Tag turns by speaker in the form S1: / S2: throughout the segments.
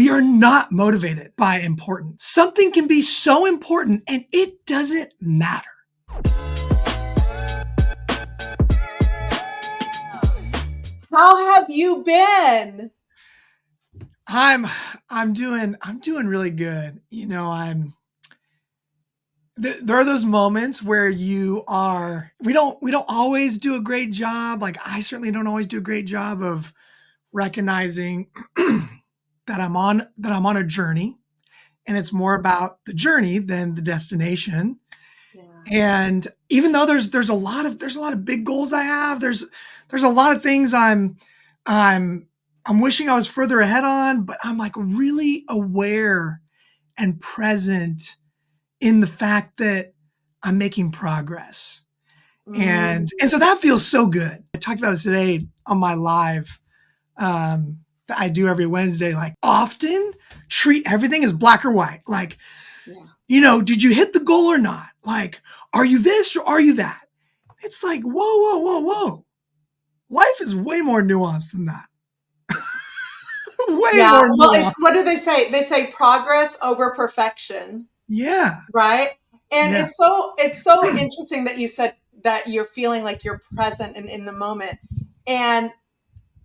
S1: We are not motivated by importance. Something can be so important and it doesn't matter.
S2: How have you been?
S1: I'm doing really good. There are those moments where we don't always do a great job. Like I certainly don't always do a great job of recognizing that I'm on a journey, and it's more about the journey than the destination.
S2: Yeah.
S1: And even though there's a lot of big goals I have, there's a lot of things I'm wishing I was further ahead on, but I'm like really aware and present in the fact that I'm making progress. And so that feels so good. I talked about this today on my live that I do every Wednesday. Like often treat everything as black or white. Like, did you hit the goal or not? Like, are you this or are you that? It's like, whoa. Life is way more nuanced than that. More nuanced.
S2: Well, what do they say? They say progress over perfection.
S1: Yeah.
S2: Right. And it's so interesting that you said that you're feeling like you're present and in the moment. And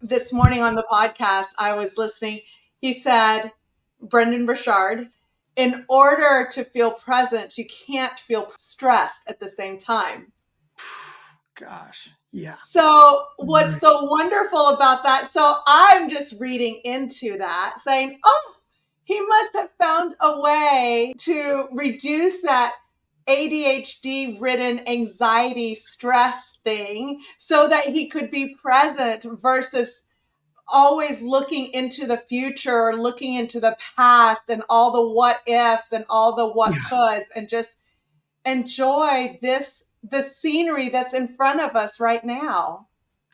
S2: this morning on the podcast, I was listening. He said, Brendan Burchard, in order to feel present, you can't feel stressed at the same time.
S1: Gosh. Yeah.
S2: So what's so wonderful about that? So I'm just reading into that saying, oh, he must have found a way to reduce that ADHD ridden anxiety stress thing so that he could be present versus always looking into the future or looking into the past and all the what ifs and all the what coulds, and just enjoy the scenery that's in front of us right now.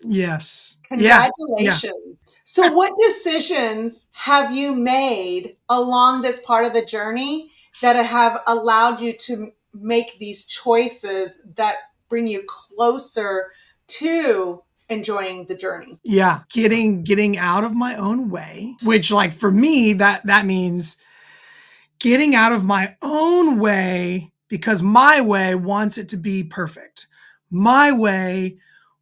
S1: Yes.
S2: Congratulations.
S1: Yeah.
S2: So what decisions have you made along this part of the journey that have allowed you to make these choices that bring you closer to enjoying the journey?
S1: Yeah. Getting out of my own way, which like for me, that means getting out of my own way because my way wants it to be perfect. My way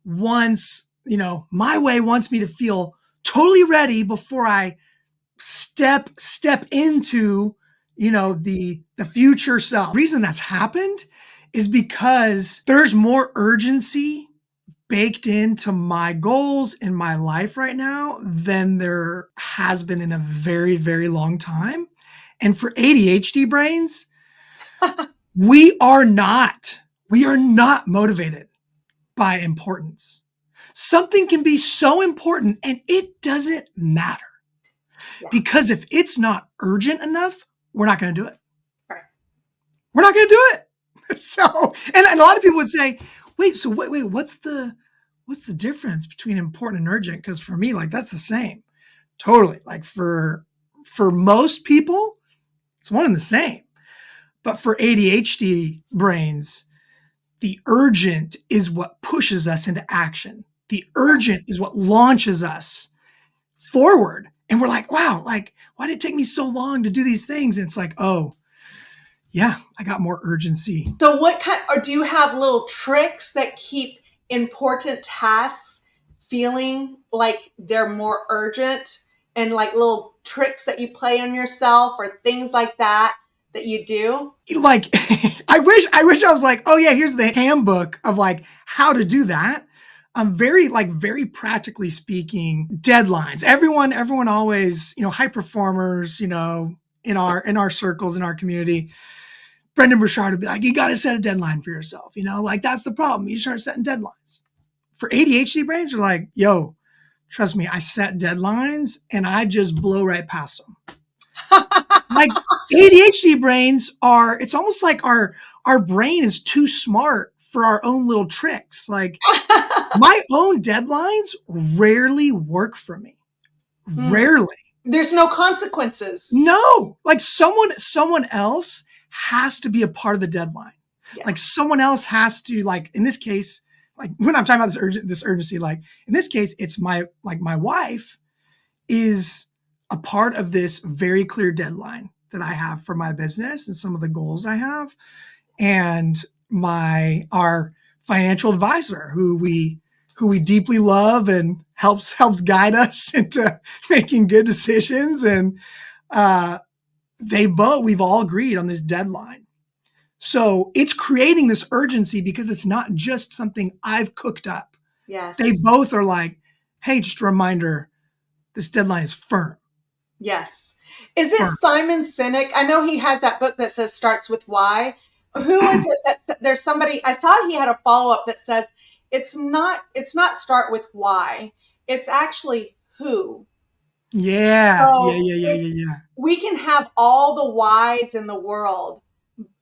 S1: wants me to feel totally ready before I step into, the future self. The reason that's happened is because there's more urgency baked into my goals in my life right now than there has been in a very, very long time. And for ADHD brains, we are not motivated by importance. Something can be so important and it doesn't matter. Yeah. Because if it's not urgent enough, we're not going to do it.
S2: Right.
S1: We're not going to do it. So, and a lot of people would say, wait, what's the difference between important and urgent? Because for me, like that's the same. Totally. Like for most people, it's one and the same. But for ADHD brains, the urgent is what pushes us into action. The urgent is what launches us forward. And we're like, wow, like, why did it take me so long to do these things? And it's like, oh, yeah, I got more urgency.
S2: So or do you have little tricks that keep important tasks feeling like they're more urgent, and like little tricks that you play on yourself or things like that you do?
S1: Like, I wish I was like, oh yeah, here's the handbook of like how to do that. Very practically speaking, deadlines. Everyone always, high performers, in our circles, in our community, Brendan Burchard would be like, you got to set a deadline for yourself. Like that's the problem. You start setting deadlines. For ADHD brains, are like, yo, trust me, I set deadlines and I just blow right past them. Like ADHD brains it's almost like our brain is too smart for our own little tricks. Like my own deadlines rarely work for me. Rarely.
S2: There's no consequences.
S1: No, like someone else has to be a part of the deadline. Yeah. Like someone else has to, like in this case, like when I'm talking about this urgency, like in this case, it's my wife is a part of this very clear deadline that I have for my business and some of the goals I have. And our financial advisor, who we deeply love and helps guide us into making good decisions. And we've all agreed on this deadline. So it's creating this urgency because it's not just something I've cooked up.
S2: Yes.
S1: They both are like, hey, just a reminder, this deadline is firm.
S2: Yes. Is it Simon Sinek? I know he has that book that says starts with why. Who is it that there's somebody, I thought he had a follow-up that says it's not start with why. It's actually who.
S1: Yeah.
S2: So
S1: Yeah.
S2: We can have all the whys in the world.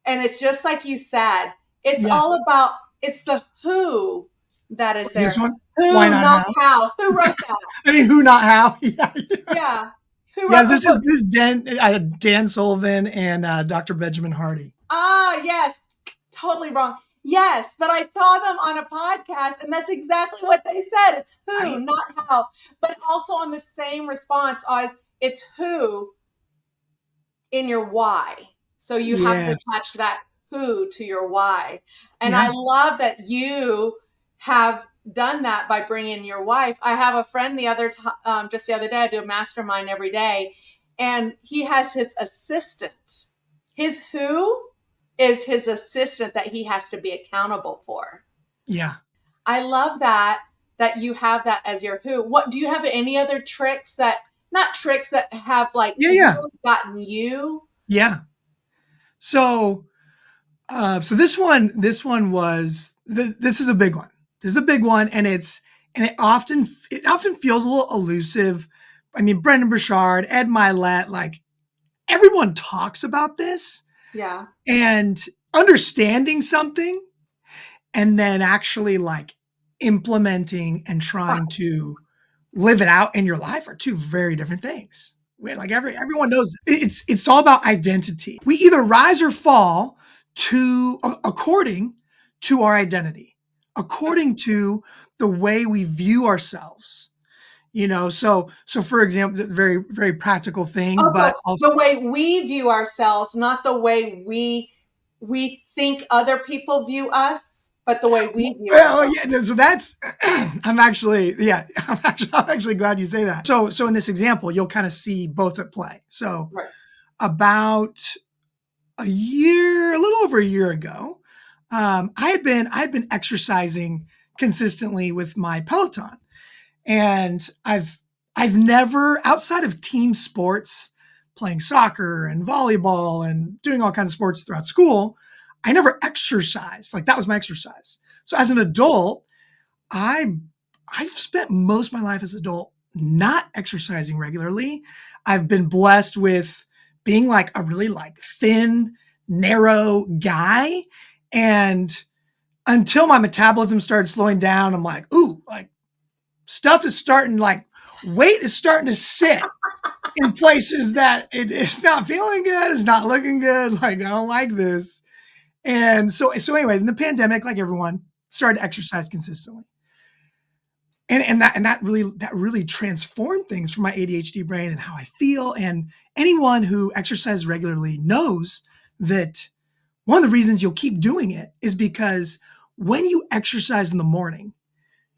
S2: And it's just like you said, it's all about, it's the who that is there.
S1: This one?
S2: Who,
S1: Why
S2: not how. Who wrote that?
S1: I mean, who, not how.
S2: Yeah. Who wrote
S1: this is Dan Sullivan and Dr. Benjamin Hardy.
S2: Ah, yes. Totally wrong. Yes, but I saw them on a podcast, and that's exactly what they said. It's who, not how. But also on the same response, it's who in your why. So you have to attach that who to your why. And I love that you have done that by bringing your wife. I have a friend just the other day, I do a mastermind every day, and he has his assistant. His who is his assistant that he has to be accountable for.
S1: Yeah.
S2: I love that you have that as your who. What do you have any other tricks that have like really gotten you?
S1: Yeah. So this is a big one. This is a big one. And it often feels a little elusive. I mean, Brendan Burchard, Ed Milet, like everyone talks about this.
S2: Yeah.
S1: And understanding something and then actually like implementing and trying to live it out in your life are two very different things. Like everyone knows it's all about identity. We either rise or fall according to our identity, according to the way we view ourselves. So for example, very, very practical thing, but also
S2: the way we view ourselves, not the way we think other people view us, but the way we view ourselves.
S1: Yeah, so that's I'm actually glad you say that. So in this example, you'll kind of see both at play. So about a little over a year ago, I had been exercising consistently with my Peloton. And I've never, outside of team sports, playing soccer and volleyball and doing all kinds of sports throughout school, I never exercised. Like that was my exercise. So as an adult, I've spent most of my life as an adult not exercising regularly. I've been blessed with being like a really like thin, narrow guy. And until my metabolism started slowing down, I'm like, ooh, like stuff is starting, like weight is starting to sit in places that it's not feeling good. It's not looking good. Like, I don't like this. And so anyway, in the pandemic, like everyone started to exercise consistently. And that really transformed things for my ADHD brain and how I feel. And anyone who exercises regularly knows that one of the reasons you'll keep doing it is because when you exercise in the morning,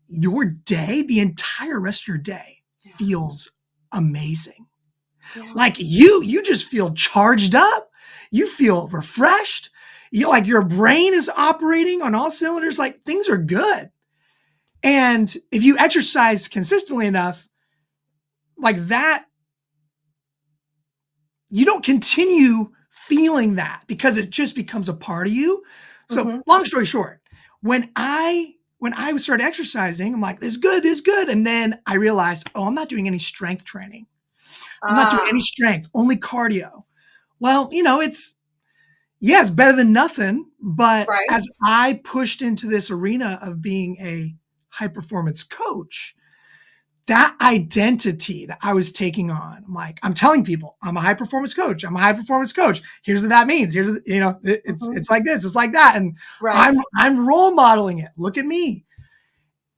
S1: your day, the entire rest of your day feels amazing. Yeah. Like you just feel charged up. You feel refreshed. Like your brain is operating on all cylinders. Like things are good. And if you exercise consistently enough, like that, you don't continue feeling that because it just becomes a part of you. So long story short, when I started exercising, I'm like, this is good. And then I realized, I'm not doing any strength training. I'm not doing any strength, only cardio. Well, it's better than nothing. But as I pushed into this arena of being a high performance coach, that identity that I was taking on, I'm telling people, I'm a high performance coach. I'm a high performance coach. Here's what that means. It's like this, it's like that. And I'm role modeling it. Look at me.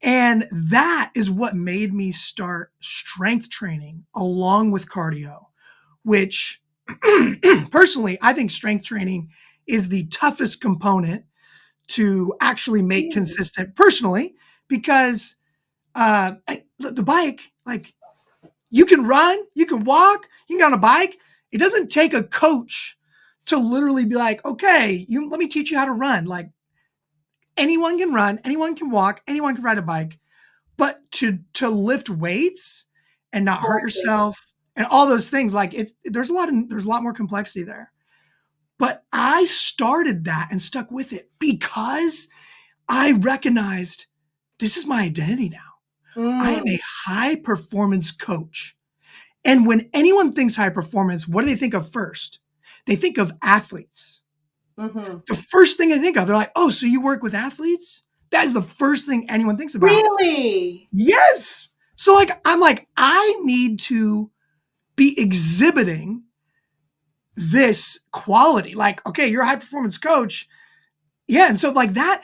S1: And that is what made me start strength training along with cardio, which personally, I think strength training is the toughest component to actually make consistent personally, because the bike, like, you can run, you can walk, you can get on a bike. It doesn't take a coach to literally be like, okay, let me teach you how to run. Like, anyone can run, anyone can walk, anyone can ride a bike. But to lift weights and not hurt yourself and all those things, like, there's a lot more complexity there. But I started that and stuck with it because I recognized this is my identity now. I am a high performance coach. And when anyone thinks high performance, what do they think of first? They think of athletes.
S2: Mm-hmm.
S1: The first thing I think of, they're like, oh, so you work with athletes? That is the first thing anyone thinks about.
S2: Really?
S1: Yes. So like, I'm like, I need to be exhibiting this quality. Like, okay, you're a high performance coach. Yeah. And so like that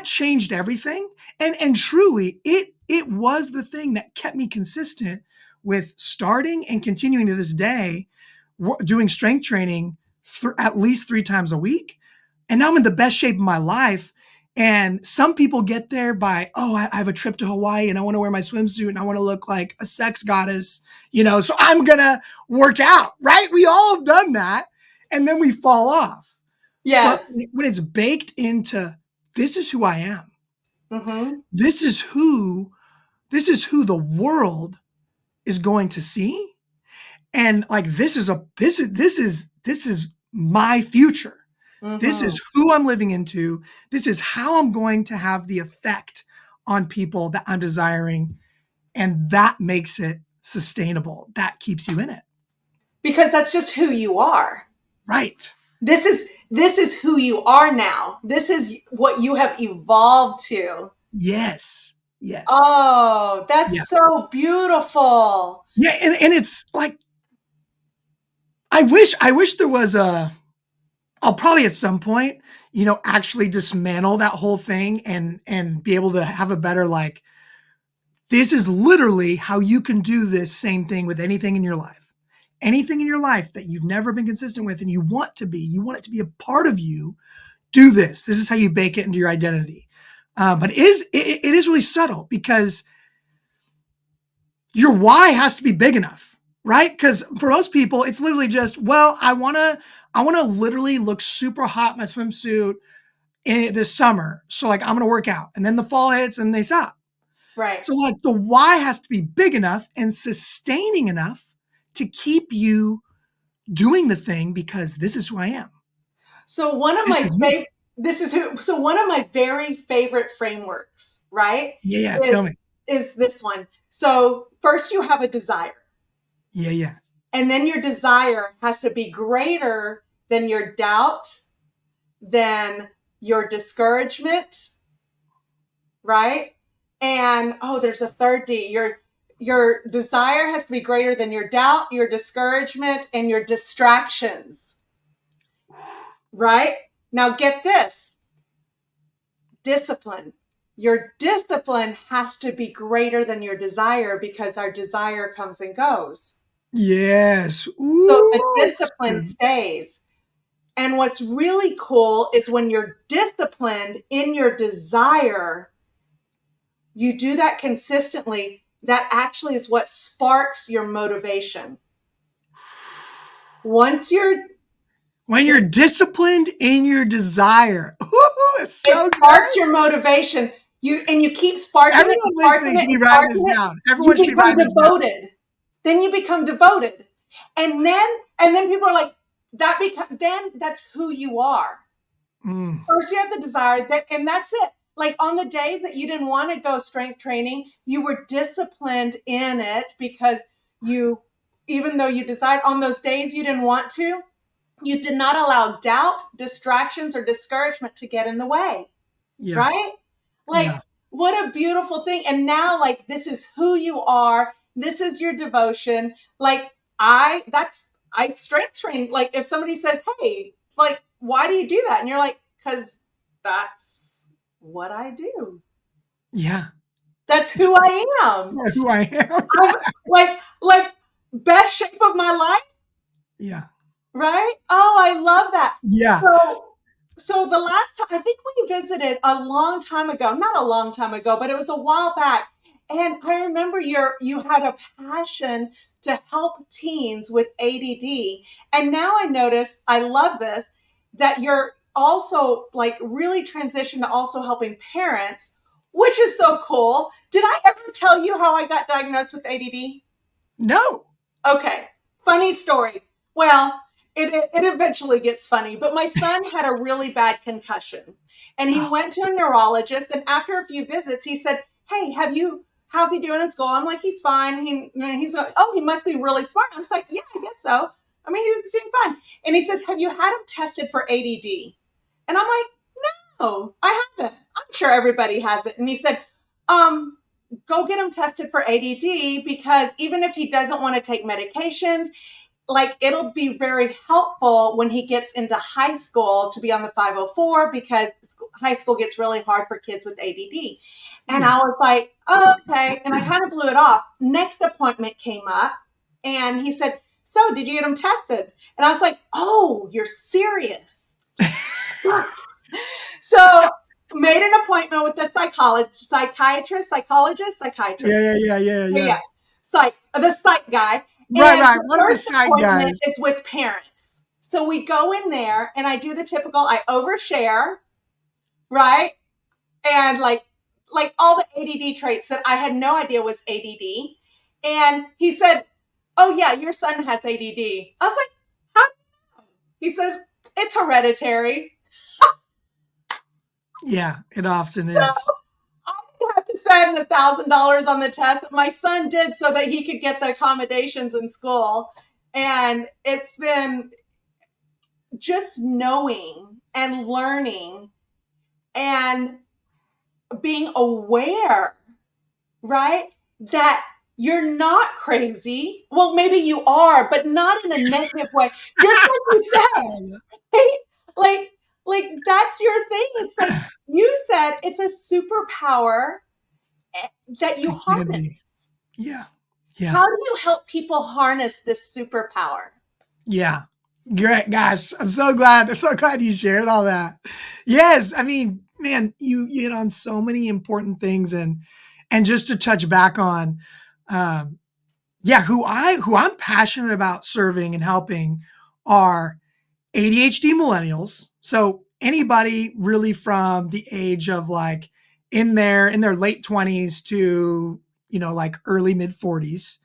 S1: changed everything. And truly it was the thing that kept me consistent with starting and continuing to this day, doing strength training at least 3 times a week. And now I'm in the best shape of my life. And some people get there by, oh, I have a trip to Hawaii and I want to wear my swimsuit and I want to look like a sex goddess, so I'm going to work out, right? We all have done that. And then we fall off.
S2: Yes.
S1: But when it's baked into, this is who I am.
S2: Mm-hmm.
S1: This is who the world is going to see. And like, this is my future.
S2: Mm-hmm.
S1: This is who I'm living into. This is how I'm going to have the effect on people that I'm desiring. And that makes it sustainable. That keeps you in it.
S2: Because that's just who you are.
S1: Right.
S2: This is who you are now. This is what you have evolved to.
S1: Yes. Yes.
S2: Oh, that's so beautiful.
S1: Yeah. And it's like, I wish there was I'll probably at some point, actually dismantle that whole thing and be able to have a better, like, this is literally how you can do this same thing with anything in your life. Anything in your life that you've never been consistent with and you want it to be a part of you, do this. This is how you bake it into your identity. But it is really subtle, because your why has to be big enough, right? Because for most people, it's literally just, well, I want to literally look super hot in my swimsuit this summer. So like, I'm going to work out, and then the fall hits and they stop.
S2: Right.
S1: So like, the why has to be big enough and sustaining enough to keep you doing the thing, because this is who I am.
S2: So one of my very favorite frameworks, right?
S1: Yeah. Tell me.
S2: Is this one. So first you have a desire.
S1: Yeah.
S2: And then your desire has to be greater than your doubt, than your discouragement, right? And there's a third D. Your desire has to be greater than your doubt, your discouragement, and your distractions. Right? Now get this. Discipline. Your discipline has to be greater than your desire, because our desire comes and goes.
S1: Yes. Ooh.
S2: So the discipline stays. And what's really cool is when you're disciplined in your desire, you do that consistently. That actually is what sparks your motivation. When
S1: you're disciplined in your desire, it's so
S2: it sparks
S1: good.
S2: your motivation. You keep sparking
S1: Everyone
S2: it,
S1: listening should be writing this down. Everyone should be writing this down.
S2: Then you become devoted. And then people are like, then that's who you are. First you have the desire, and that's it. Like, on the days that you didn't want to go strength training, you were disciplined in it, because even though you desired, on those days you didn't want to, you did not allow doubt, distractions, or discouragement to get in the way. Yeah. Right? Like, what a beautiful thing. And now, like, this is who you are. This is your devotion. Like, I strength train. Like, if somebody says, hey, like, why do you do that? And you're like, because that's what I do.
S1: Yeah.
S2: That's who I am.
S1: Or who I am.
S2: I'm like best shape of my life,
S1: Yeah.
S2: right? Oh, I love that.
S1: Yeah.
S2: So the last time I think we visited a long time ago, not a long time ago, but it was a while back. And I remember you had a passion to help teens with ADD. And now I notice, I love this, that you're also like really transitioned to also helping parents, which is so cool. Did I ever tell you how I got diagnosed with ADD?
S1: No.
S2: Okay, funny story. Well, it eventually gets funny, but my son had a really bad concussion and he
S1: Oh,
S2: went to a neurologist. And after a few visits, he said, "Hey, how's he doing in school?" I'm like, "He's fine." He's like, "Oh, he must be really smart." I was like, "Yeah, I guess so. I mean, he's doing fine." And he says, "Have you had him tested for ADD?" And I'm like, "No, I haven't. I'm sure everybody has it." And he said, um, "Go get him tested for ADD because even if he doesn't want to take medications, like it'll be very helpful when he gets into high school to be on the 504 because high school gets really hard for kids with ADD." And
S1: yeah.
S2: I was like, "Oh, okay." And I kind of blew it off. Next appointment came up and he said, "So did you get him tested?" And I was like, "Oh, you're serious." So made an appointment with the psychiatrist.
S1: Yeah.
S2: Yeah, the psych guy.
S1: Right,
S2: And
S1: right.
S2: the
S1: One of the
S2: first
S1: side
S2: appointment
S1: guys.
S2: is with parents. So we go in there and I do the typical, I overshare, right? And like all the ADD traits that I had no idea was ADD. And he said, "Oh yeah, your son has ADD." I was like, "How?" He said, "It's hereditary."
S1: Yeah, it often
S2: So
S1: is.
S2: I didn't have to spend $1,000 on the test. My son did so that he could get the accommodations in school. And it's been just knowing and learning and being aware, right? That you're not crazy. Well, maybe you are, but not in a negative way. Just like you said, right? Like, like that's your thing. It's like you said, it's a superpower that you
S1: It can be.
S2: harness.
S1: Yeah. Yeah.
S2: How do you help people harness this superpower?
S1: Yeah. Great. Gosh, I'm so glad. I'm so glad you shared all that. Yes. I mean, man, you hit on so many important things and just to touch back on, um, yeah, who I'm passionate about serving and helping are ADHD millennials. So anybody really from the age of like in their late 20s to, like early mid 40s.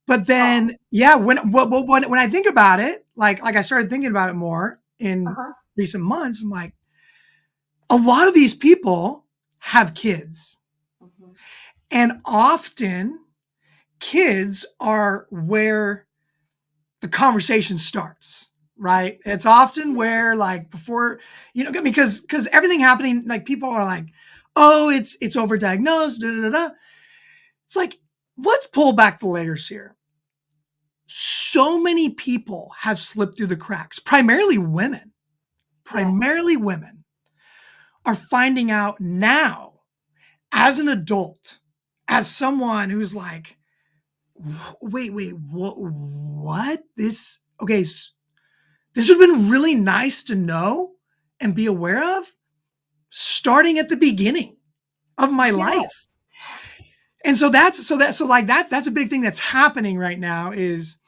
S1: But
S2: Oh,
S1: then, yeah, when I think about it, like I started thinking about it more in
S2: uh-huh.
S1: recent months, I'm like, a lot of these people have kids,
S2: Mm-hmm.
S1: and often kids are where the conversation starts, right? It's often where like before, because everything happening, like people are like, oh, it's overdiagnosed, da, da, da, da. It's like, let's pull back the layers here. So many people have slipped through the cracks,
S2: Yes.
S1: primarily women are finding out now as an adult, as someone who's like, wait, what? Okay, this would have been really nice to know and be aware of starting at the beginning of my life.
S2: Yes.
S1: And that's a big thing that's happening right now is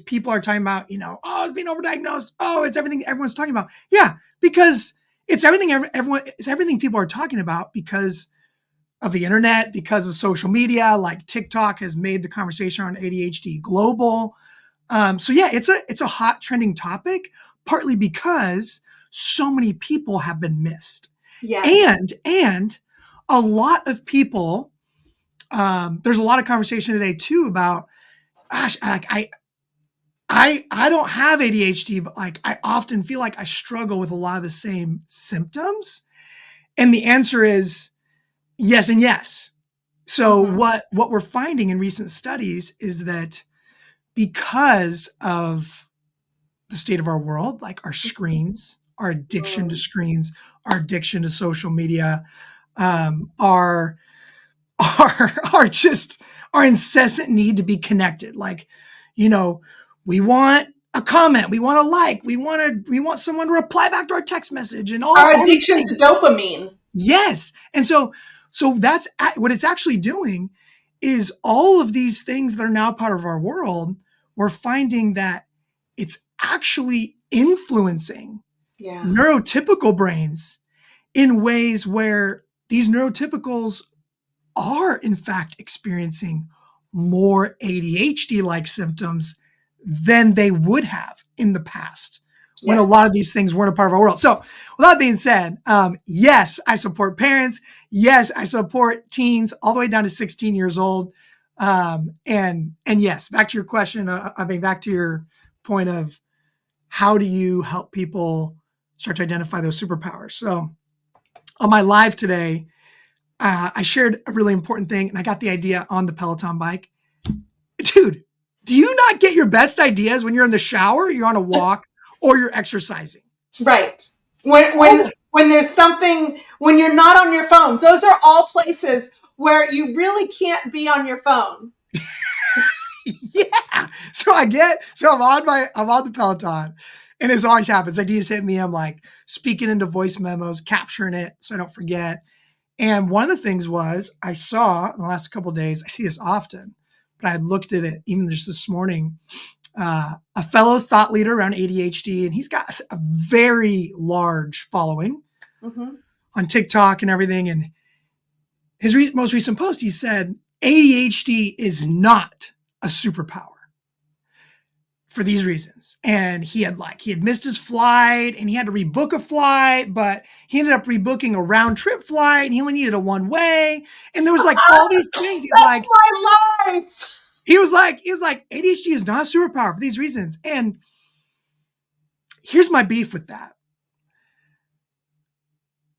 S1: people are talking about, oh, it's being overdiagnosed. Oh, it's everything everyone's talking about. Yeah, because it's everything people are talking about because of the internet, because of social media, like TikTok has made the conversation on ADHD global. So yeah, it's a hot trending topic, partly because so many people have been missed,
S2: Yes.
S1: and a lot of people. There's a lot of conversation today too about, gosh, like I don't have ADHD, but like I often feel like I struggle with a lot of the same symptoms, and the answer is yes and yes. So
S2: Mm-hmm.
S1: what we're finding in recent studies is that because of the state of our world, like our screens, our addiction to
S2: Mm.
S1: screens, our addiction to social media, our are just our incessant need to be connected. Like, you know, we want a comment, we want a like, we want someone to reply back to our text message, and
S2: Our
S1: all these
S2: addiction to
S1: things.
S2: dopamine.
S1: Yes, and so that's what it's actually doing is all of these things that are now part of our world. We're finding that it's actually influencing
S2: Yeah.
S1: neurotypical brains in ways where these neurotypicals are in fact experiencing more ADHD-like symptoms than they would have in the past when a
S2: Yes.
S1: lot of these things weren't a part of our world. So with that being said, yes, I support parents. Yes, I support teens all the way down to 16 years old. And yes, back to your question. Back to your point of how do you help people start to identify those superpowers? So on my live today, I shared a really important thing, and I got the idea on the Peloton bike. Dude, do you not get your best ideas when you're in the shower, you're on a walk, or you're exercising?
S2: Right.
S1: Oh,
S2: When there's something, when you're not on your phones, those are all places where you really can't be on your phone.
S1: yeah. So I'm on the Peloton, and as always happens, ideas hit me. I'm like speaking into voice memos, capturing it so I don't forget. And one of the things was I saw in the last couple of days, I see this often, but I had looked at it even just this morning, a fellow thought leader around ADHD, and he's got a very large following on TikTok and everything. And his most recent post, he said, ADHD is not a superpower for these reasons. And he had missed his flight and he had to rebook a flight, but he ended up rebooking a round trip flight and he only needed a one way. And there was like all these things. He's like,
S2: my life.
S1: he was like, ADHD is not a superpower for these reasons. And here's my beef with that.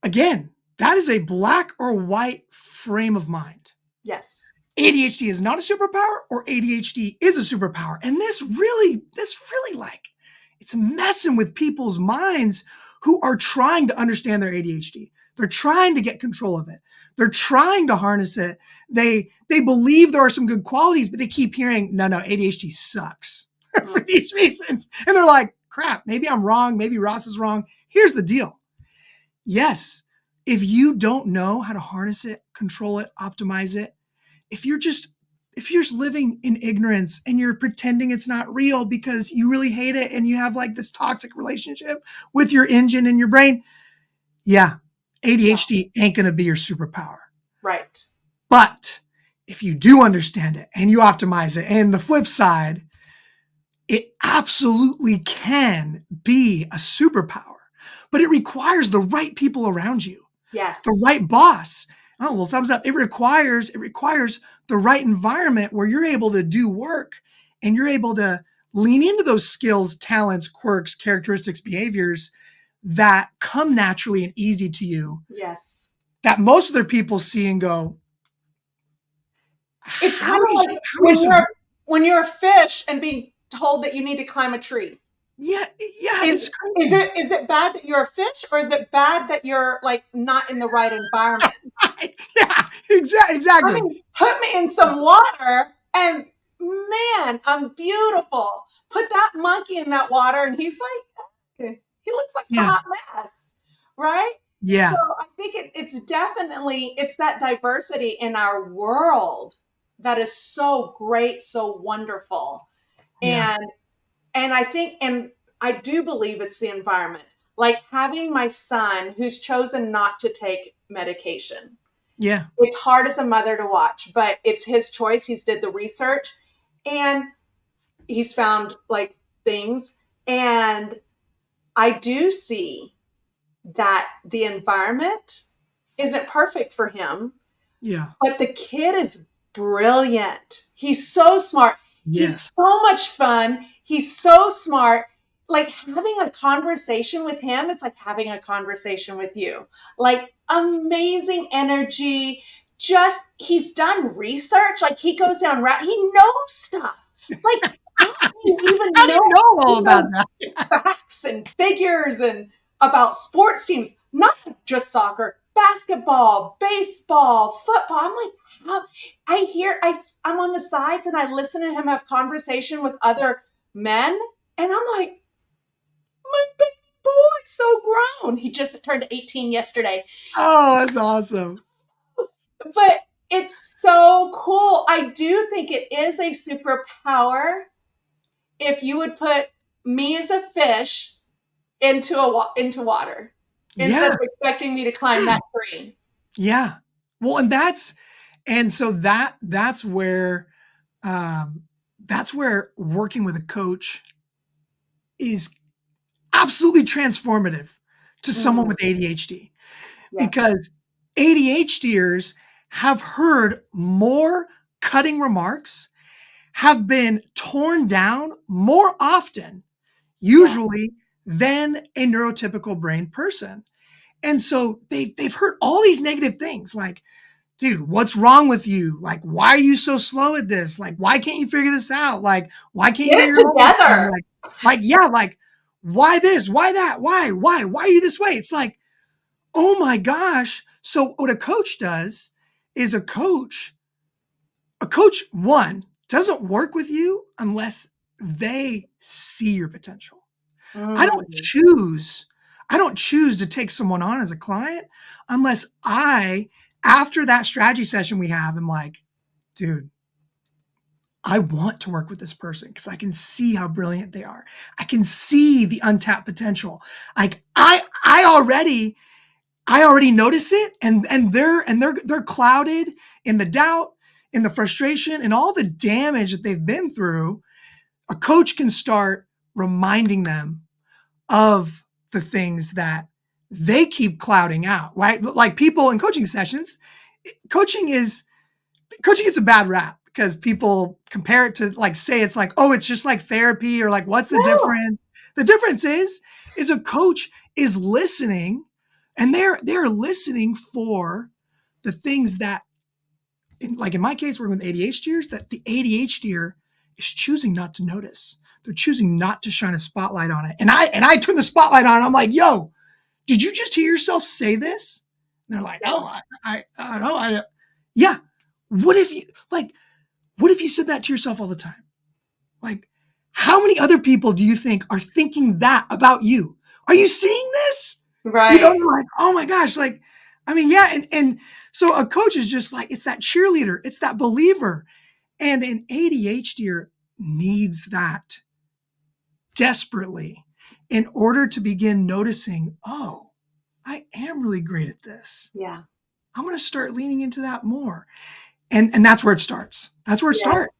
S1: Again, that is a black or white frame of mind.
S2: Yes.
S1: ADHD is not a superpower or ADHD is a superpower. And this really like, it's messing with people's minds who are trying to understand their ADHD. They're trying to get control of it. They're trying to harness it. They believe there are some good qualities, but they keep hearing, no, ADHD sucks for these reasons. And they're like, crap, maybe I'm wrong. Maybe Ross is wrong. Here's the deal. Yes, if you don't know how to harness it, control it, optimize it, if you're just living in ignorance and you're pretending it's not real because you really hate it and you have like this toxic relationship with your engine and your brain, yeah, ADHD ain't going to be your superpower.
S2: Right.
S1: But if you do understand it and you optimize it, and the flip side, it absolutely can be a superpower, but it requires the right people around you.
S2: Yes.
S1: The right boss. Oh, well, thumbs up. It requires the right environment where you're able to do work and you're able to lean into those skills, talents, quirks, characteristics, behaviors that come naturally and easy to you.
S2: Yes.
S1: That most other people see and go,
S2: it's kind of like when you're a fish and being told that you need to climb a tree.
S1: Yeah, it's crazy.
S2: Is it bad that you're a fish, or is it bad that you're like not in the right environment?
S1: Yeah, exactly.
S2: I mean, put me in some water and man, I'm beautiful. Put that monkey in that water and he's like, okay. He looks like a hot mess, right?
S1: Yeah.
S2: So I think it's definitely, it's that diversity in our world that is so great, so wonderful.
S1: Yeah.
S2: And I think, and I do believe it's the environment. Like having my son who's chosen not to take medication.
S1: Yeah.
S2: It's hard as a mother to watch, but it's his choice. He's did the research and he's found like things. And I do see that the environment isn't perfect for him.
S1: Yeah.
S2: But the kid is brilliant. He's so smart.
S1: Yes.
S2: He's so much fun. He's so smart. Like having a conversation with him is like having a conversation with you. Like amazing energy. Just, he's done research. Like he goes down, he knows stuff. Like, how do you even
S1: How do you know all about that?
S2: Facts and figures and about sports teams, not just soccer, basketball, baseball, football. I'm like, I'm on the sides and I listen to him have conversation with other men, and I'm like, my baby boy's so grown. He just turned 18 yesterday.
S1: Oh, that's awesome.
S2: But it's so cool. I do think it is a superpower if you would put me as a fish into water instead
S1: Yeah.
S2: of expecting me to climb that tree.
S1: Yeah. Well, and so that's where working with a coach is absolutely transformative to someone
S2: Mm,
S1: with ADHD,
S2: yes.
S1: because ADHDers have heard more cutting remarks, have been torn down more often,
S2: Yeah.
S1: usually, than a neurotypical brain person. And so they've heard all these negative things like, dude, what's wrong with you? Like, why are you so slow at this? Like, why can't you figure this out? Like, why can't you
S2: Get
S1: get
S2: it
S1: your homework done?
S2: together.
S1: Yeah, like, why this? Why that? Why are you this way? It's like, oh my gosh. So what a coach does is a coach, one, doesn't work with you unless they see your potential. I don't
S2: Mm,
S1: choose I don't choose to take someone on as a client unless after that strategy session we have, I'm like, dude, I want to work with this person because I can see how brilliant they are. I can see the untapped potential. Like I already notice it, and they're clouded in the doubt, in the frustration, and all the damage that they've been through. A coach can start reminding them of the things that they keep clouding out, right? Like people in coaching sessions, coaching is coaching gets a bad rap because people compare it to, like, say it's like, oh, it's just like therapy, or like, what's the
S2: no.
S1: difference? The difference is a coach is listening, and they're listening for the things that, like in my case, working with ADHDers, that the ADHDer is choosing not to notice. They're choosing not to shine a spotlight on it. And I turn the spotlight on. I'm like, yo, did you just hear yourself say this? And they're like,
S2: Yeah.
S1: oh, I know. Yeah. What if you like? What if you said that to yourself all the time? Like, how many other people do you think are thinking that about you? Are you seeing this?
S2: Right.
S1: You're like, oh my gosh, like, I mean, yeah, and so a coach is just like, it's that cheerleader, it's that believer, and an ADHDer needs that desperately in order to begin noticing, oh, I am really great at this.
S2: Yeah.
S1: I'm going to start leaning into that more, and that's where it starts. That's where it
S2: Yeah.
S1: starts.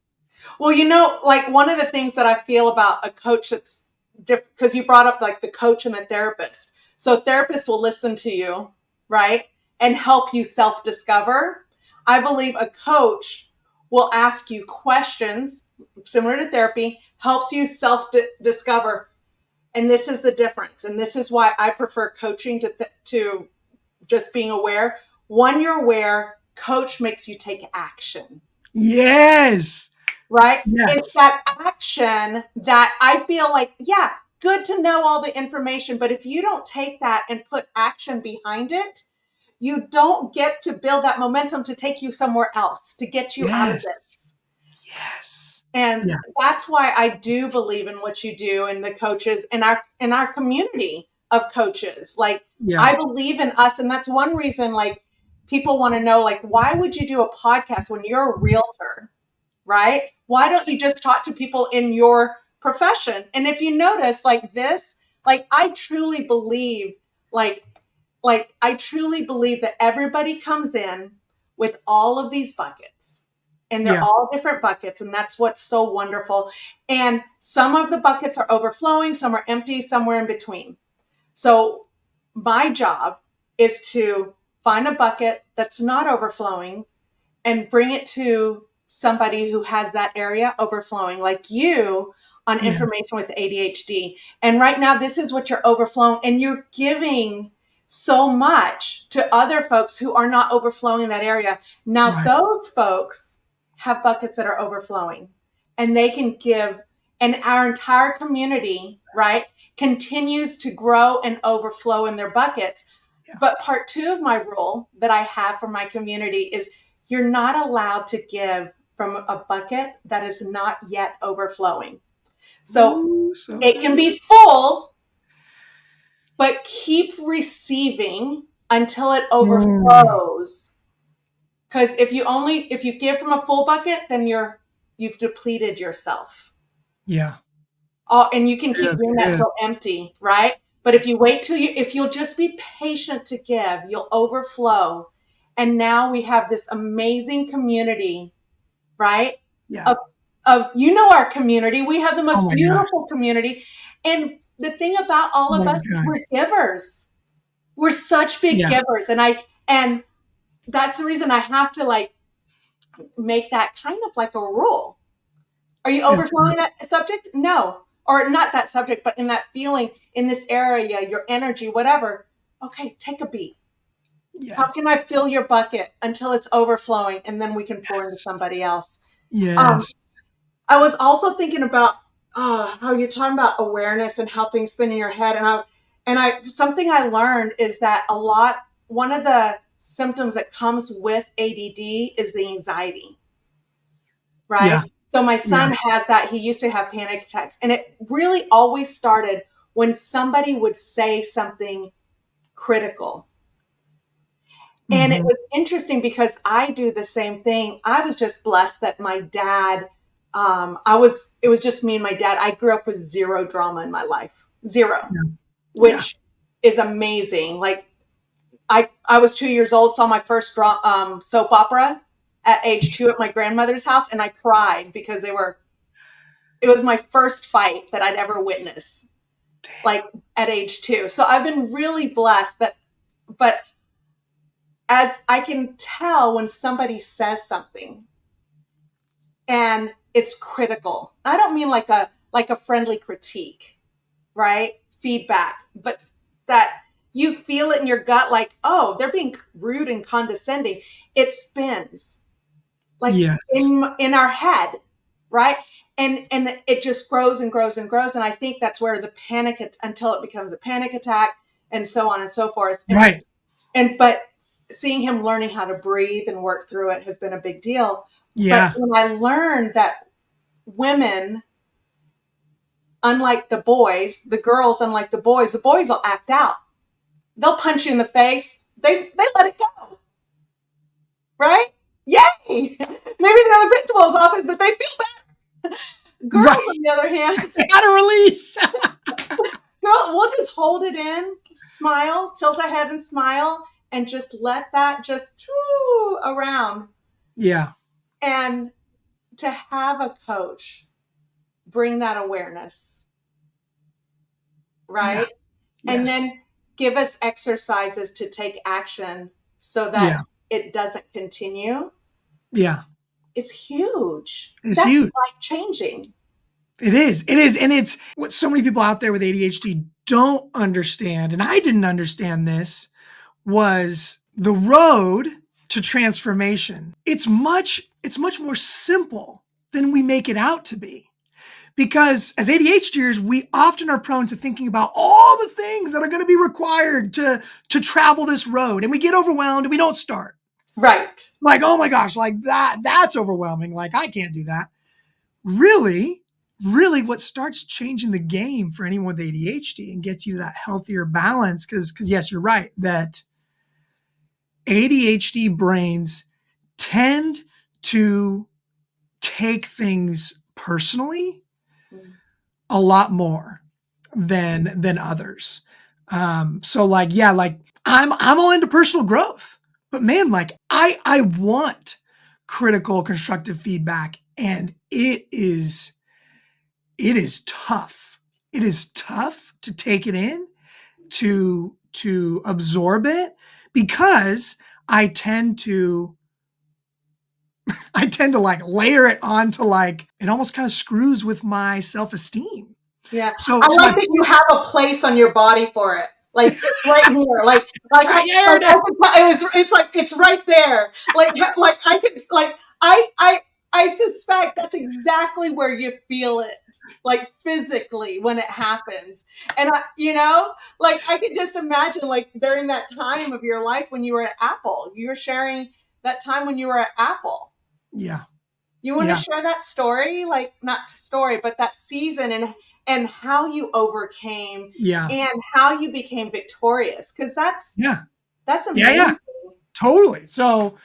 S2: Well, like one of the things that I feel about a coach that's different, because you brought up like the coach and the therapist. So therapists will listen to you, right? And help you self-discover. I believe a coach will ask you questions similar to therapy, helps you self-discover. And this is the difference. And this is why I prefer coaching to just being aware. One, you're aware, coach makes you take action.
S1: Yes,
S2: Right? It's
S1: yes,
S2: that action that I feel like, yeah, good to know all the information, but if you don't take that and put action behind it, you don't get to build that momentum to take you somewhere else, to get you out of
S1: yes,
S2: this.
S1: yes,
S2: And
S1: yeah,
S2: that's why I do believe in what you do and the coaches in our community of coaches. Like,
S1: yeah,
S2: I believe in us, and that's one reason, like, people want to know, like, why would you do a podcast when you're a realtor? Right? Why don't you just talk to people in your profession? And if you notice, like this, like I truly believe, like, I truly believe that everybody comes in with all of these buckets, and they're
S1: yeah,
S2: all different buckets, and that's what's so wonderful. And some of the buckets are overflowing, some are empty, somewhere in between. So my job is to find a bucket that's not overflowing and bring it to somebody who has that area overflowing, like you, on
S1: yeah,
S2: information with ADHD. And right now, this is what you're overflowing, and you're giving so much to other folks who are not overflowing in that area. Now,
S1: right,
S2: those folks have buckets that are overflowing, and they can give, and our entire community, right, continues to grow and overflow in their buckets.
S1: yeah,
S2: But part two of my rule that I have for my community is you're not allowed to give from a bucket that is not yet overflowing. So
S1: Ooh, so
S2: it can
S1: good.
S2: be full, but keep receiving until it
S1: Mm,
S2: overflows. Because if you give from a full bucket, then you've depleted yourself.
S1: yeah,
S2: Oh, and you can
S1: it
S2: keep
S1: is.
S2: doing
S1: It
S2: that
S1: is.
S2: till empty, right? But if you'll just be patient to give, you'll overflow. And now we have this amazing community, right?
S1: Yeah.
S2: Of, our community. We have the
S1: Oh
S2: most
S1: my gosh.
S2: beautiful community. And the thing about all
S1: Oh
S2: of
S1: my
S2: us is
S1: God.
S2: we're givers. We're such big
S1: Yeah.
S2: givers. And that's the reason I have to like make that kind of like a rule. Are you
S1: It's,
S2: overflowing that subject? No. Or not that subject, but in that feeling, in this area, your energy, whatever. Okay, take a beat.
S1: yeah.
S2: How can I fill your bucket until it's overflowing and then we can pour into
S1: Yes.
S2: somebody else? Um,
S1: Yes.
S2: I was also thinking about how you're talking about awareness and how things spin in your head. And I something I learned is that one of the symptoms that comes with ADD is the anxiety,
S1: Yeah.
S2: right? So my
S1: Yeah.
S2: son has that. He used to have panic attacks. And it really always started when somebody would say something critical. And it
S1: Hmm.
S2: was interesting because I do the same thing. I was just blessed that my dad, it was just me and my dad. I grew up with zero drama in my life, zero,
S1: Yeah. Yeah.
S2: which is amazing. Like I was 2 years old, saw my first soap opera at age 2 at my grandmother's house, and I cried because it was my first fight that I'd ever witnessed, like
S1: Damn.
S2: at age 2. So I've been really blessed but as I can tell when somebody says something and it's critical, I don't mean like a friendly critique, right? Feedback, but that you feel it in your gut, like, oh, they're being rude and condescending. It spins like
S1: Yeah.
S2: in our head, right? And it just grows and grows and grows. And I think that's where the until it becomes a panic attack and so on and so forth.
S1: Right.
S2: But seeing him learning how to breathe and work through it has been a big deal. But
S1: Yeah.
S2: when I learned that women, unlike the girls, unlike the boys will act out. They'll punch you in the face. They let it go, right? Yay! Maybe they're in the principal's office, but they feel bad.
S1: Right.
S2: Girls, on the other hand,
S1: I got to release.
S2: we'll just hold it in, smile, tilt our head and smile, and just let that just around.
S1: Yeah.
S2: And to have a coach bring that awareness,
S1: Yeah.
S2: right? And
S1: Yes.
S2: then give us exercises to take action so that
S1: Yeah.
S2: it doesn't continue.
S1: Yeah.
S2: It's huge.
S1: It's
S2: That's
S1: huge.
S2: life changing.
S1: It is. It is. And it's what so many people out there with ADHD don't understand. And I didn't understand this was the road to transformation. It's much more simple than we make it out to be. Because as ADHDers, we often are prone to thinking about all the things that are going to be required to travel this road. And we get overwhelmed and we don't start.
S2: Right.
S1: Like, oh my gosh, like that's overwhelming. Like, I can't do that. Really, really what starts changing the game for anyone with ADHD and gets you that healthier balance, because yes, you're right, that ADHD brains tend to take things personally
S2: Mm.
S1: a lot more than others. So like, yeah, like I'm all into personal growth, but man, like I want critical, constructive feedback, and it is tough. It is tough to take it in, to absorb it, because I tend to I tend to like layer it onto, like, it almost kind of screws with my self-esteem.
S2: Yeah.
S1: So
S2: I
S1: so my
S2: like that you have a place on your body for it. Like it's right here.
S1: right, yeah, here
S2: like
S1: it
S2: I
S1: is.
S2: could, it's like it's right there. Like I could like I suspect that's exactly where you feel it, like physically when it happens. And like I could just imagine like during that time of your life when you were at Apple, you were sharing that time when you were at Apple.
S1: Yeah.
S2: You want to
S1: Yeah.
S2: share that story, like not story, but that season and how you overcame
S1: Yeah.
S2: and how you became victorious, because
S1: Yeah.
S2: that's
S1: Yeah. Yeah.
S2: amazing.
S1: Totally. So